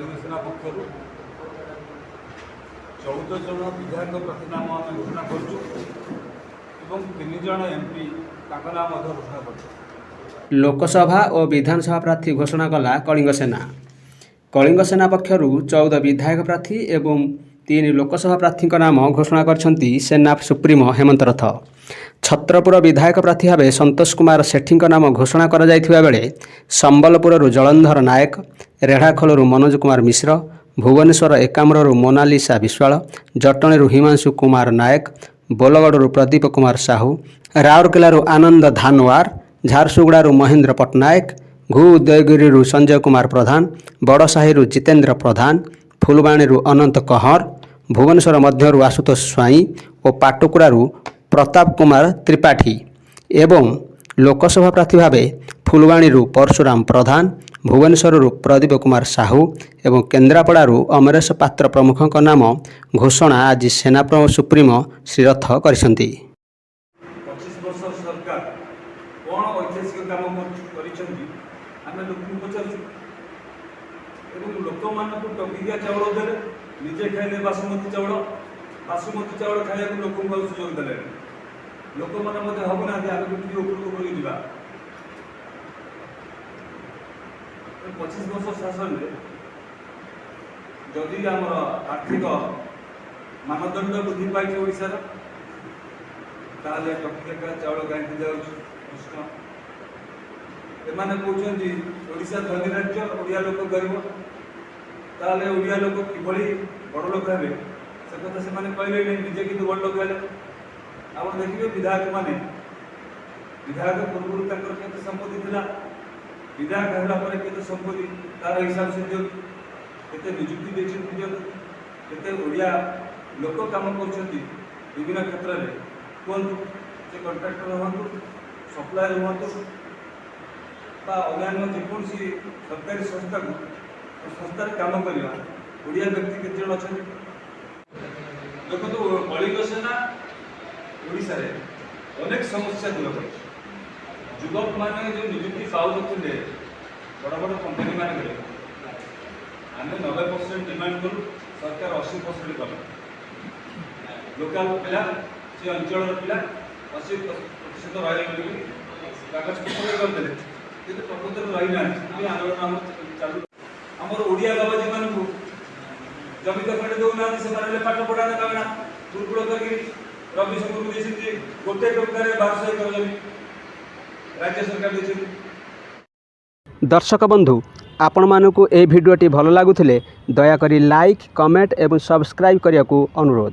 कलिंग सेना पक्षर 14 जन विधायक प्रार्थी नाम आम घोषणा करुँ 3 जन एमपी नाम घोषणा कर। लोकसभा और विधानसभा प्रार्थी घोषणा कला कलिंग सेना। कलिंग सेना पक्षर 14 विधायक प्रार्थी एवं 3 लोकसभा प्रार्थी नाम घोषणा करछंती सेना सुप्रीमो हेमंत रथ। छत्रपुर विधायक प्रार्थी भाव संतोष कुमार सेठी नाम घोषणा कर जाइथिबा बेले संबलपुर जलंधर नायक, रेढ़ाखोल मनोज कुमार मिश्र, भुवनेश्वर एकाम्र मोनालिसा विश्वाल, जटणी हिमांशु कुमार नायक, बोलगड़ प्रदीप कुमार साहू, राउरकेला आनंद धानवार, झारसुगुड़ा महेंद्र पट्टनायक, घू उदयगिरी संजय कुमार प्रधान, बड़साही जितेंद्र प्रधान, फुलबाणी अनंत कहर, भुवनेश्वर मध्य आशुतोष स्वाई और पाटकुरा प्रताप कुमार त्रिपाठी एवं लोकसभा प्रार्थी भाव फुलबाणी परशुराम प्रधान, भुवनेश्वर प्रदीप कुमार साहू एवं केन्द्रापड़ा अमरेश पात्र प्रमुख नाम घोषणा आज सेना सुप्रीमो श्री रथ कर। 25 वर्ष सरकार कौन ऐतिहासिक काम कर लोक मान टंकिया चाउल दे निजे खाइले बासुमती चाउल खाया लोक सुजोग दे लोक मैंने हबुना उपरको जा 25 वर्ष शासन जदि आम आर्थिक मानदंड वृद्धि पाई ओडार टंकिया चाउल कहीं जाऊँ एमाने कहते ओडिशा धनी राज्य ओडिया लोक गरीब ताले ओडिया लोक किभली बड़ लोक हे से कथा से कहले निजे कि बड़ लोक है। आप देखिए विधायक माने विधायक पूर्व केते संपत्ति थिला विधायक होला पर केते संपत्ति तार हिसाब से दियो केते नियुक्ति देछन दियो केते ओडिया लोक काम करछंती विभिन्न क्षेत्र में कोन से कॉन्ट्रैक्टर होंतु सप्लायर होंतु अन्य जेकोसी सरकारी संस्था काम करवा ओडिया व्यक्ति केते जन अच्छा देखो कलिंग सेना ओडिशा रे अनेक समस्या दूर कर युवक माने जो नियुक्ति पाते बड़ बड़ कंपनी मान आम 90% डिमांड करूँ सरकार 80% कल लोकाल पिला से अंचल पिला 80% रही कागज पत्र करदे कि प्रकृत रही ना आंदोलन चालू आमर ओडिया बाबाजी मानू जमी दखल दौना से पाठ पढ़ा ना दुर्गुड़ करके रवि शंकर गोटे टंकार 1200 एकर जमी राज्य सरकार देते। दर्शक बंधु आपण मानकु ए भिडियोटी भल लागुथिले दयाकरी लाइक कमेंट एवं सब्सक्राइब करिया को अनुरोध।